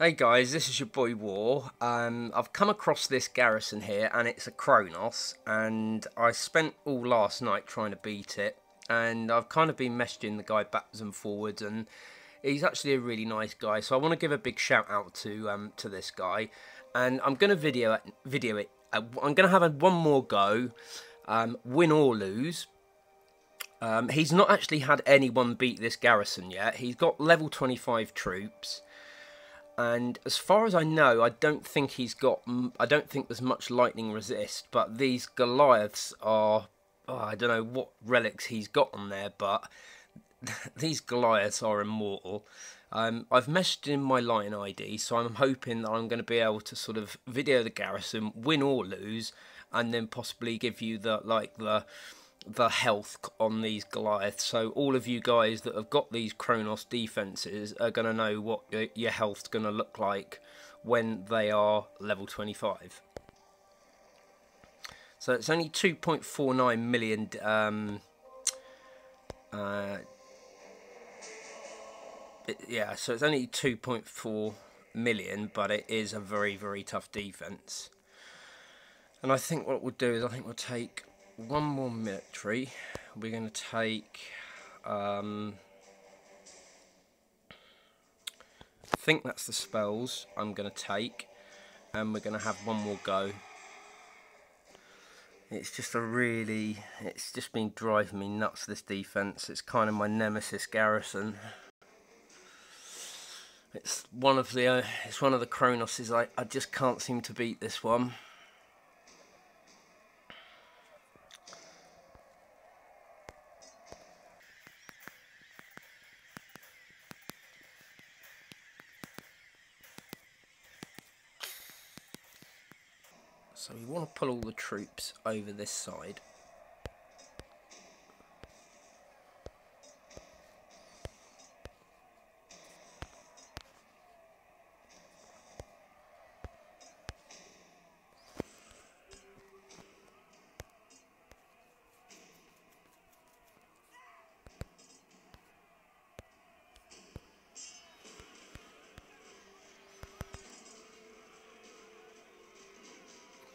Hey guys, this is your boy War. I've come across this garrison here and it's a Kronos, and I spent all last night trying to beat it, and I've kind of been messaging the guy backwards and forwards, and he's actually a really nice guy, so I want to give a big shout out to this guy, and I'm going to video it. I'm going to have one more go, win or lose. He's not actually had anyone beat this garrison yet. He's got level 25 troops. And as far as I know, I don't think there's much lightning resist. But these Goliaths are, I don't know what relics he's got on there, but these Goliaths are immortal. I've messaged in my line ID, so I'm hoping that I'm going to be able to sort of video the garrison, win or lose, and then possibly give you the health on these Goliaths. So all of you guys that have got these Kronos defenses are going to know what your health's going to look like when they are level 25. So it's only 2.49 million yeah, so it's only 2.4 million, but it is a very, very tough defense. And I think what we'll do is we'll take one more military. We're going to take I think that's the spells I'm going to take, and we're going to have one more go. It's just been driving me nuts, this defense. It's kind of my nemesis garrison. It's one of the Kronoses. I just can't seem to beat this one. So we want to pull all the troops over this side.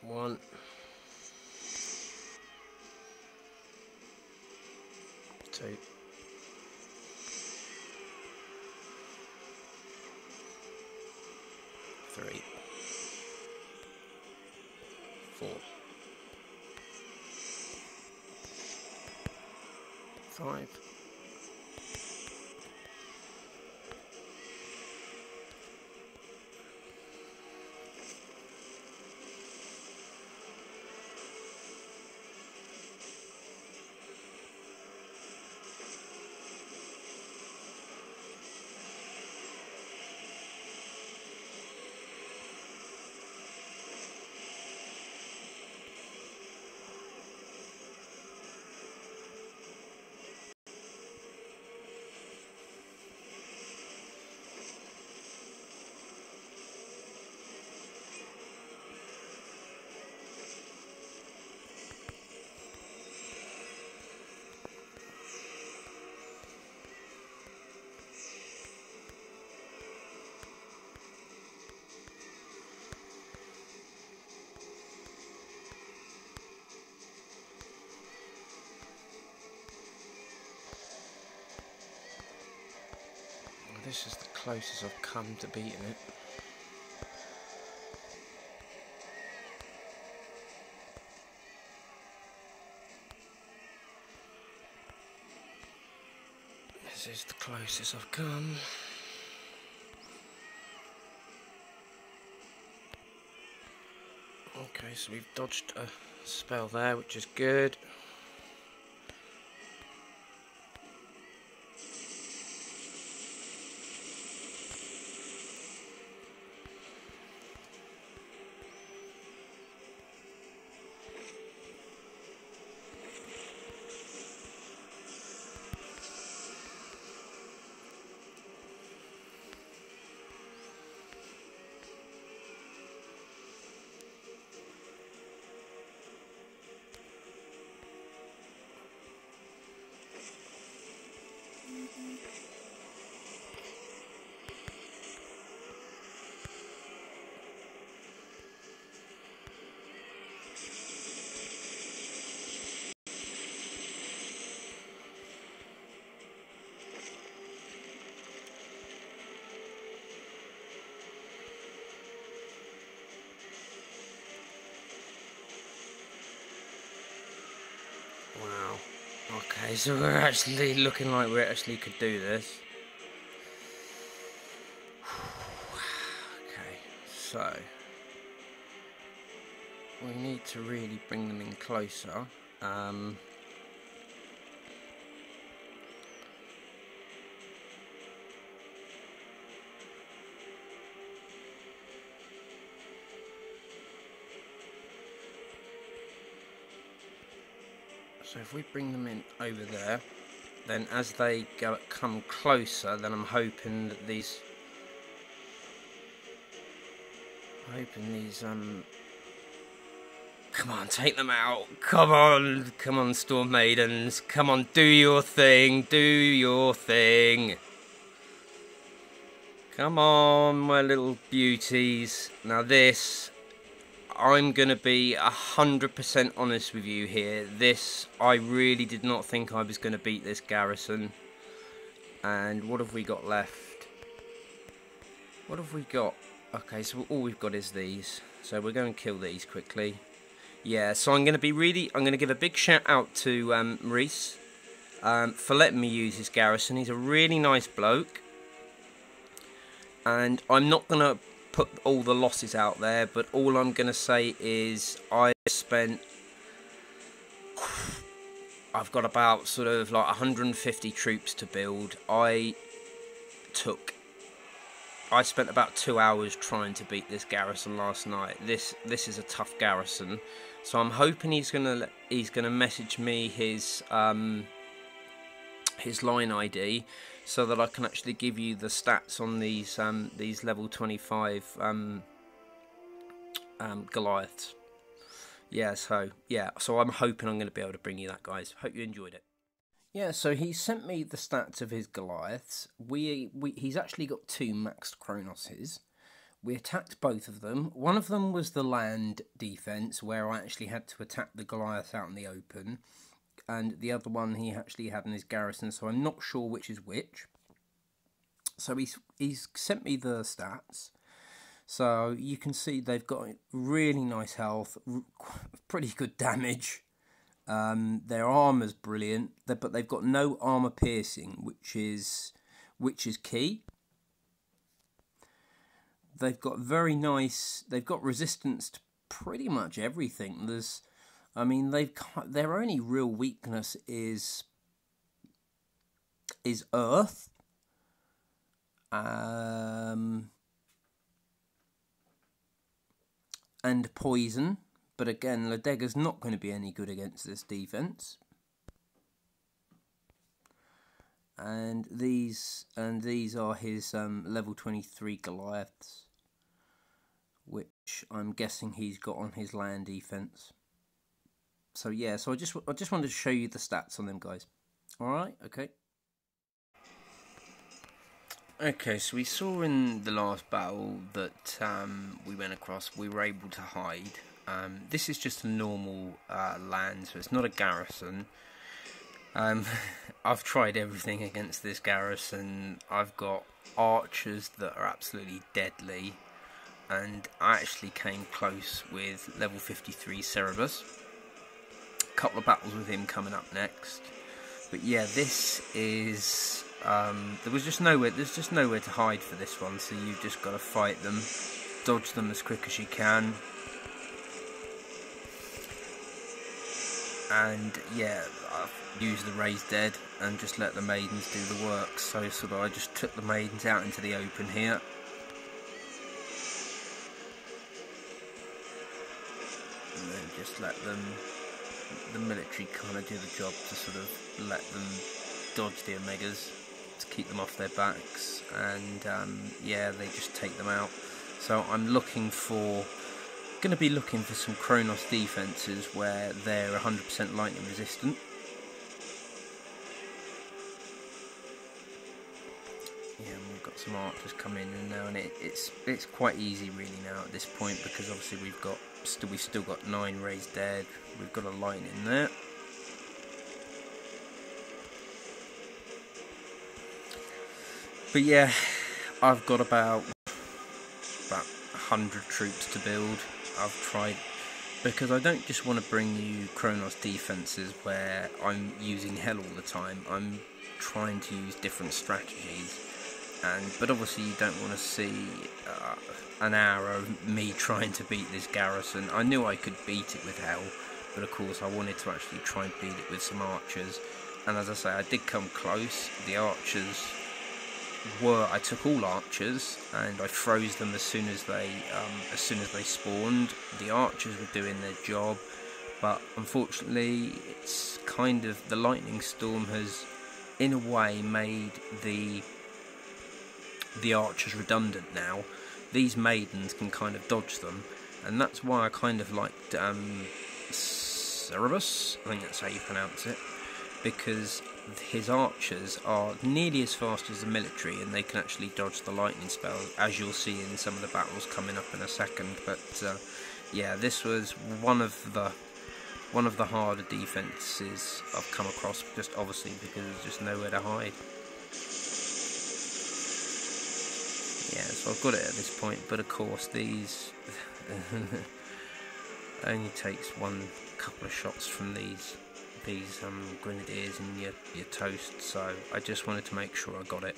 One, two, three, four, five, This is the closest I've come to beating it. This is the closest I've come. Okay, so we've dodged a spell there, which is good. Okay, so we're actually looking like we actually could do this. Okay, so we need to really bring them in closer. So if we bring them in over there, then as they come closer, then I'm hoping that these come on, take them out. Come on, Storm Maidens. Come on, do your thing. Do your thing. Come on, my little beauties. Now this, I'm going to be 100% honest with you here. This, I really did not think I was going to beat this garrison. And what have we got left? What have we got? Okay, so all we've got is these. So we're going to kill these quickly. Yeah, so I'm going to give a big shout out to Reese for letting me use his garrison. He's a really nice bloke. And I'm not going to put all the losses out there, but all I'm going to say is I've got about sort of like 150 troops to build. I spent about 2 hours trying to beat this garrison last night. This is a tough garrison, so I'm hoping he's gonna message me his line ID, so that I can actually give you the stats on these level 25 Goliaths. Yeah, so I'm hoping I'm going to be able to bring you that, guys. Hope you enjoyed it. Yeah, so he sent me the stats of his Goliaths. He's actually got 2 maxed Kronoses. We attacked both of them. One of them was the land defense, where I actually had to attack the Goliath out in the open. And the other one he actually had in his garrison, so I'm not sure which is which. So he's sent me the stats. So you can see they've got really nice health, pretty good damage. Their armor's brilliant, but they've got no armor piercing, which is key. They've got very nice. They've got resistance to pretty much everything. Their only real weakness is earth. And poison. But again, Ladega's not going to be any good against this defense. And these are his level 23 Goliaths, which I'm guessing he's got on his land defense. So yeah, so I just wanted to show you the stats on them, guys. All right, okay. Okay, so we saw in the last battle that we went across, we were able to hide. This is just a normal land, so it's not a garrison. I've tried everything against this garrison. I've got archers that are absolutely deadly, and I actually came close with level 53 Cerberus. A couple of battles with him coming up next. But yeah, this is there's just nowhere to hide for this one, so you've just got to fight them, dodge them as quick as you can. And yeah, I've used the raised dead and just let the maidens do the work. So I just took the maidens out into the open here. And then just let the military kind of do the job to sort of let them dodge the Omegas to keep them off their backs. And yeah, they just take them out. So I'm going to be looking for some Kronos defences where they're 100% lightning resistant. Yeah, and we've got some archers come in now, and it's quite easy really now at this point, because obviously we've still got 9 raised dead. We've got a line in there. But yeah, I've got about 100 troops to build. I've tried because I don't just want to bring you Kronos defenses where I'm using hell all the time. I'm trying to use different strategies, but obviously you don't want to see an hour of me trying to beat this garrison. I knew I could beat it with hell, but of course I wanted to actually try and beat it with some archers. And as I say, I did come close. The archers I took all archers and I froze them as soon as they spawned. The archers were doing their job, but unfortunately it's kind of, the lightning storm has in a way made the archers redundant now. These maidens can kind of dodge them, and that's why I kind of liked Cerberus, I think that's how you pronounce it, because his archers are nearly as fast as the military, and they can actually dodge the lightning spell, as you'll see in some of the battles coming up in a second. But yeah, this was one of the harder defences I've come across, just obviously because there's just nowhere to hide. Yeah, so I've got it at this point, but of course these only takes one couple of shots from these grenadiers and your toast, so I just wanted to make sure I got it,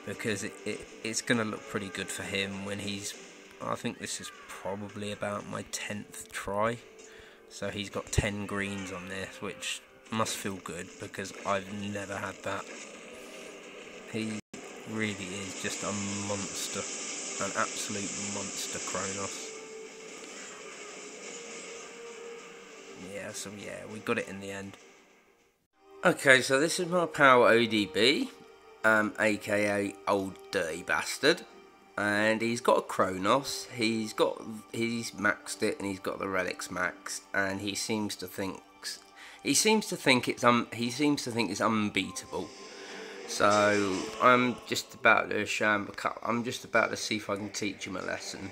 because it's going to look pretty good for him when I think this is probably about my 10th try, so he's got 10 greens on this, which must feel good because I've never had that. He really is just a monster, an absolute monster, Kronos. Yeah, so yeah, we got it in the end. Okay, so this is my power ODB, aka Old Dirty Bastard, and he's got a Kronos. He's maxed it, and he's got the relics maxed, and he seems to think it's unbeatable. So I'm just about to I'm just about to see if I can teach him a lesson.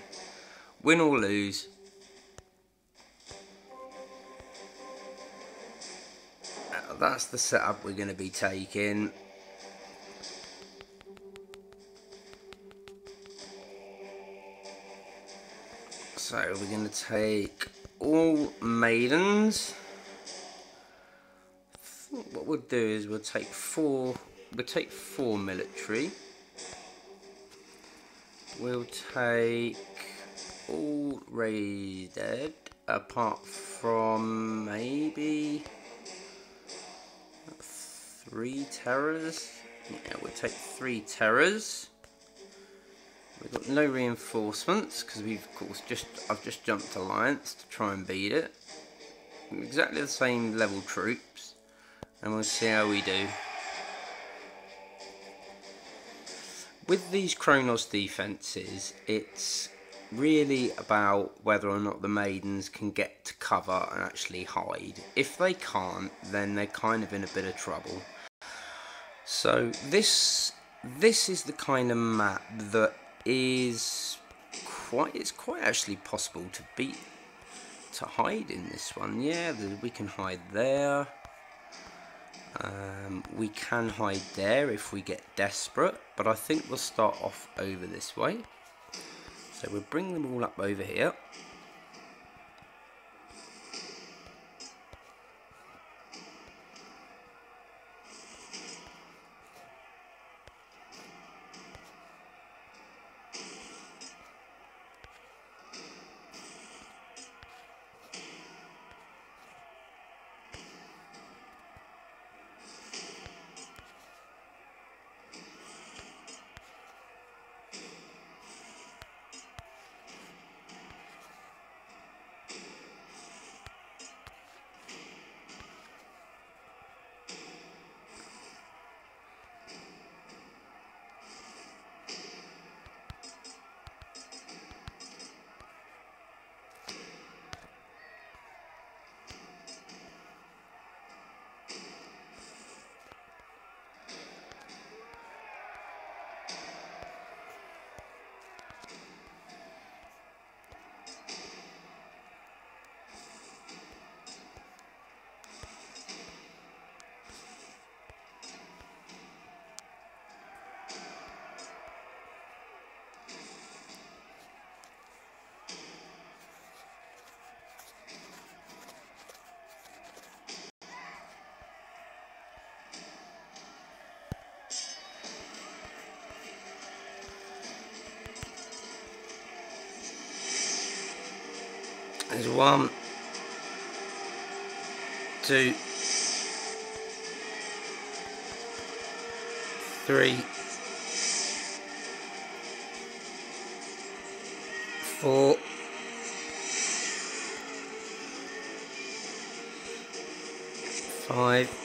Win or lose. That's the setup we're going to be taking. So we're going to take all maidens. I think what we'll do is we'll take four military. We'll take all raised dead, apart from maybe 3 terrors. Yeah, we'll take 3 terrors. We've got no reinforcements because I've just jumped alliance to try and beat it. Exactly the same level troops, and we'll see how we do. With these Kronos defences, it's really about whether or not the maidens can get to cover and actually hide. If they can't, then they're kind of in a bit of trouble. So this is the kind of map that it's quite actually possible to hide in this one. Yeah, we can hide there. We can hide there if we get desperate, but I think we'll start off over this way. So we'll bring them all up over here. There's 1, 2, 3, 4, 5,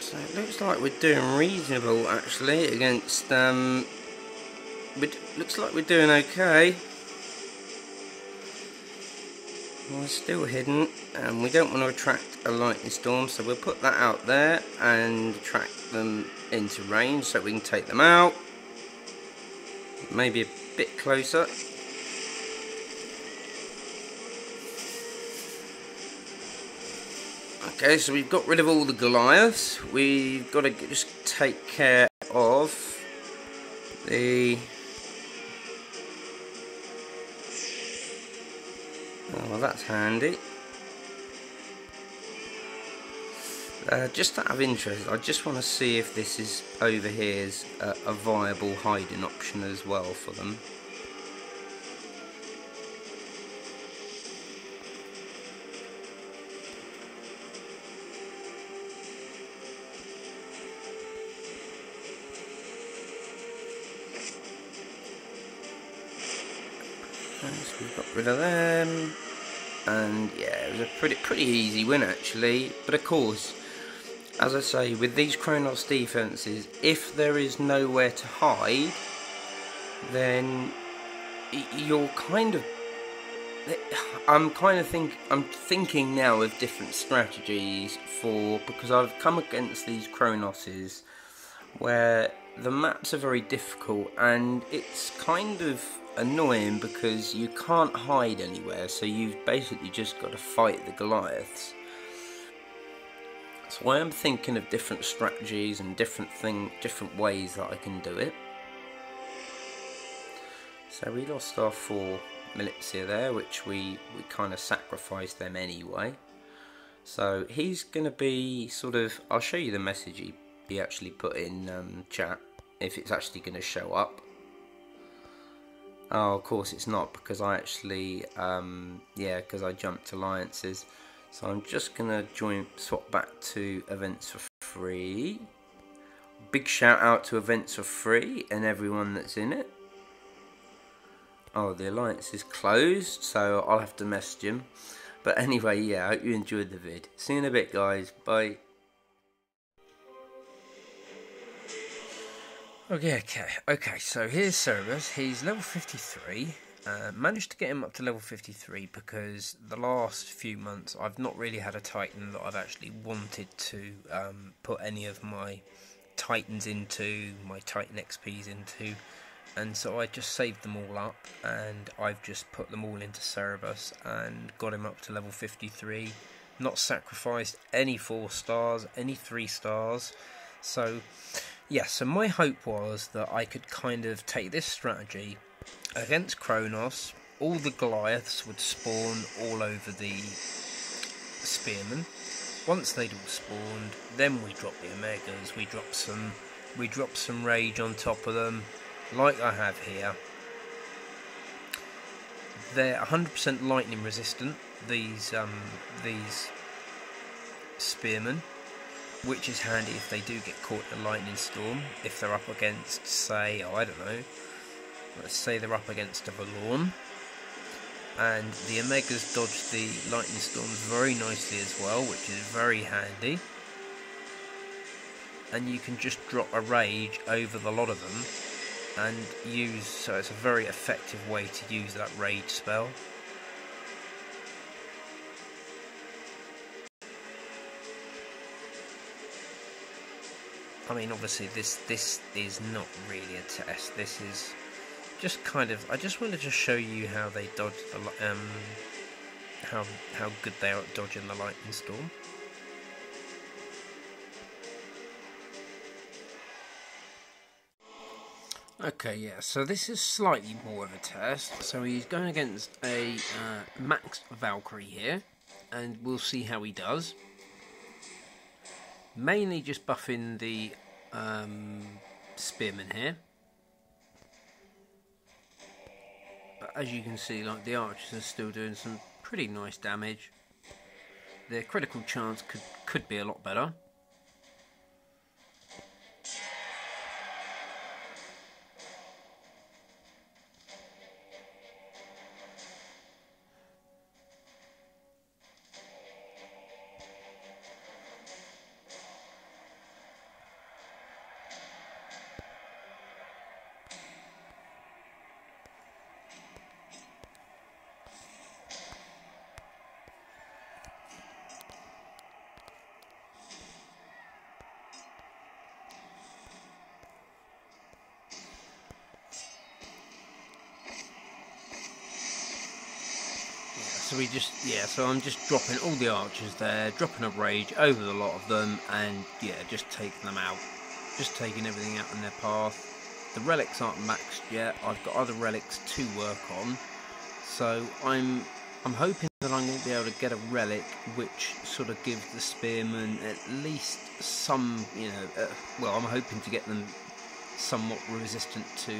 So it looks like we're doing reasonable actually against looks like we're doing okay. We're still hidden and we don't want to attract a lightning storm, so we'll put that out there and attract them into range so we can take them out. Maybe a bit closer. Okay, so we've got rid of all the Goliaths. We've got to just take care of the... Oh, well, that's handy. Just out of interest, I just want to see if this is over here is a viable hiding option as well for them. So we've got rid of them, and yeah, it was a pretty easy win actually. But of course, as I say, with these Kronos defenses, if there is nowhere to hide, then you're kind of... I'm thinking now of different strategies because I've come against these Kronoses where the maps are very difficult and it's kind of annoying because you can't hide anywhere, so you've basically just got to fight the Goliaths. So I am thinking of different strategies and different ways that I can do it. So we lost our 4 militia there, which we kind of sacrificed them anyway. So he's going to be sort of... I'll show you the message he actually put in chat, if it's actually going to show up. Oh, of course it's not, because I actually, because I jumped alliances. So I'm just going to swap back to events for free. Big shout out to events for free and everyone that's in it. Oh, the alliance is closed, so I'll have to message him. But anyway, yeah, I hope you enjoyed the vid. See you in a bit, guys. Bye. Okay, so here's Cerberus. He's level 53. Managed to get him up to level 53 because the last few months I've not really had a Titan that I've actually wanted to put any of my Titans into, my Titan XPs into, and so I just saved them all up and I've just put them all into Cerberus and got him up to level 53. Not sacrificed any 4 stars, any 3 stars. So yeah, so my hope was that I could kind of take this strategy against Kronos. All the Goliaths would spawn all over the spearmen. Once they'd all spawned, then we drop the Omegas, we drop some rage on top of them, like I have here. They're 100% lightning resistant, these spearmen, which is handy if they do get caught in a lightning storm. If they're up against, say, I don't know, let's say they're up against a Valorn, and the Omegas dodge the lightning storms very nicely as well, which is very handy. And you can just drop a rage over the lot of them and use, so it's a very effective way to use that rage spell. I mean, obviously this is not really a test. This is just kind of, I just wanted to show you how they dodge the how good they are at dodging the lightning storm. Okay, yeah, so this is slightly more of a test. So he's going against a maxed Valkyrie here, and we'll see how he does. Mainly just buffing the spearmen here. But as you can see, like, the archers are still doing some pretty nice damage. Their critical chance could be a lot better. So I'm just dropping all the archers there, dropping a rage over the lot of them, and yeah, just taking them out. Just taking everything out in their path. The relics aren't maxed yet. I've got other relics to work on. So I'm hoping that I'm going to be able to get a relic which sort of gives the spearmen at least some, well, I'm hoping to get them somewhat resistant to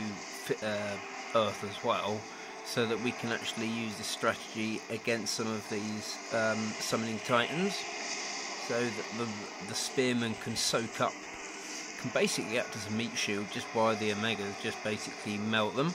earth as well, so that we can actually use this strategy against some of these summoning titans, so that the spearmen can soak up, can basically act as a meat shield just while the omegas just basically melt them.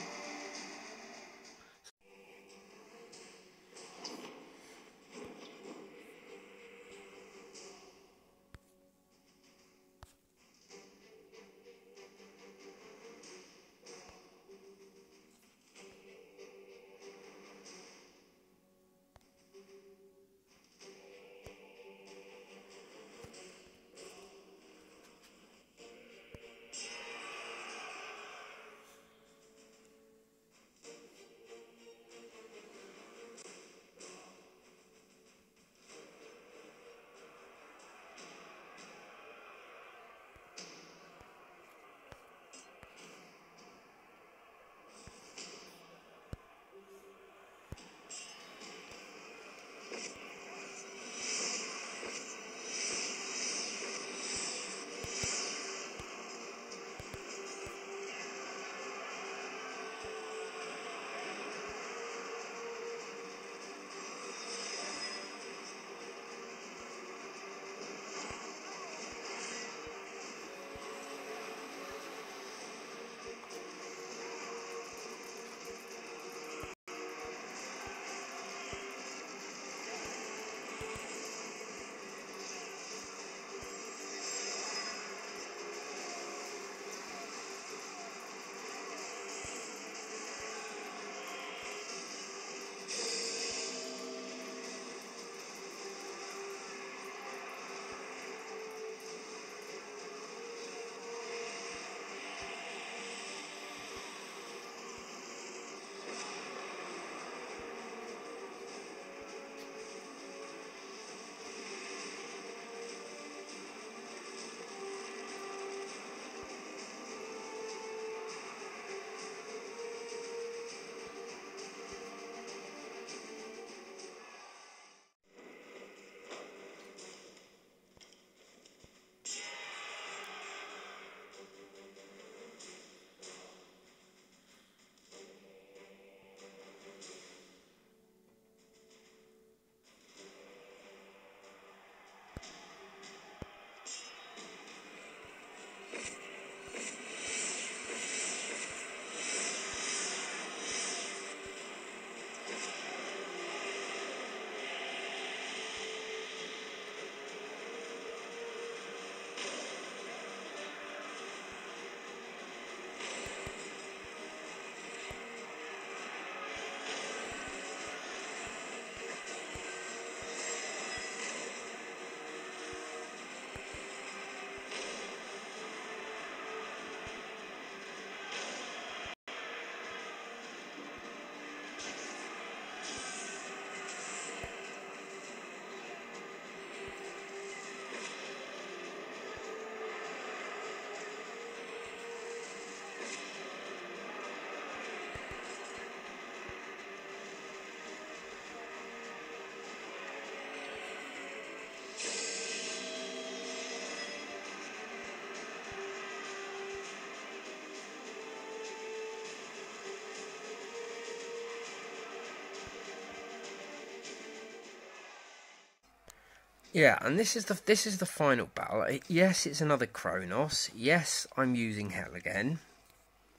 Yeah, and this is the final battle. Yes, it's another Kronos. Yes, I'm using Hell again.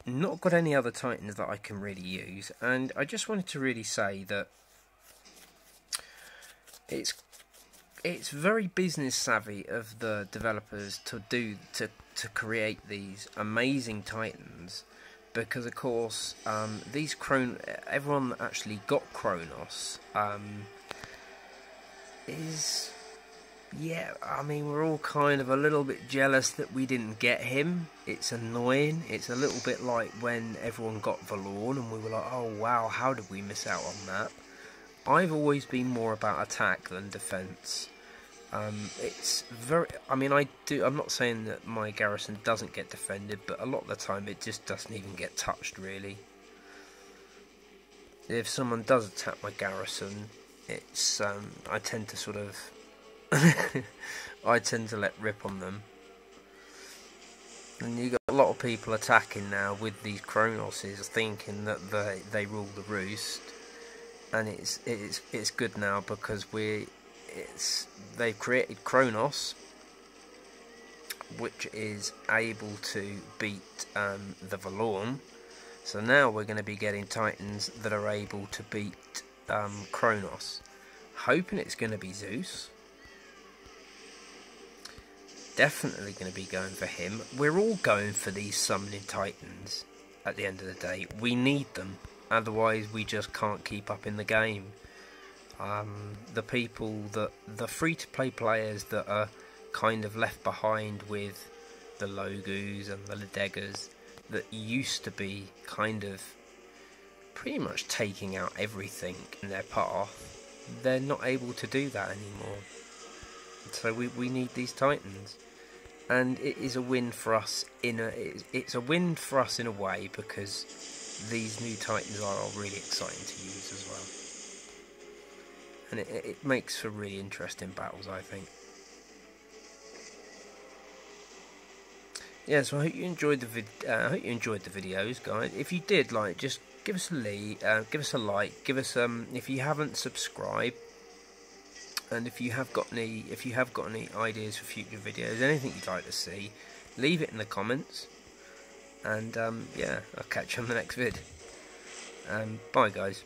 Not got any other Titans that I can really use, and I just wanted to really say that it's very business savvy of the developers to create these amazing Titans, because of course everyone that actually got Kronos is. Yeah, I mean, we're all kind of a little bit jealous that we didn't get him. It's annoying. It's a little bit like when everyone got Valorn and we were like, oh wow, how did we miss out on that? I've always been more about attack than defense. It's very, I mean, I'm not saying that my garrison doesn't get defended, but a lot of the time it just doesn't even get touched, really. If someone does attack my garrison, it's, I tend to sort of I tend to let rip on them. And you got a lot of people attacking now with these Kronoses, thinking that they rule the roost. And it's good now because they've created Kronos, which is able to beat the Valorn. So now we're going to be getting Titans that are able to beat Kronos. Hoping it's going to be Zeus. Definitely going to be going for him. We're all going for these summoning Titans at the end of the day. We need them, otherwise we just can't keep up in the game. The free-to-play players that are kind of left behind with the Logus and the Ledegas that used to be kind of pretty much taking out everything in their path, they're not able to do that anymore. So we need these Titans, and it is a win for us it's a win for us in a way, because these new Titans are really exciting to use as well, and it makes for really interesting battles, I think. Yeah, so I hope you enjoyed the videos, guys. If you did, just give us a like, give us if you haven't subscribed. And if you have got any ideas for future videos, anything you'd like to see, leave it in the comments. And yeah, I'll catch you on the next vid. Bye, guys.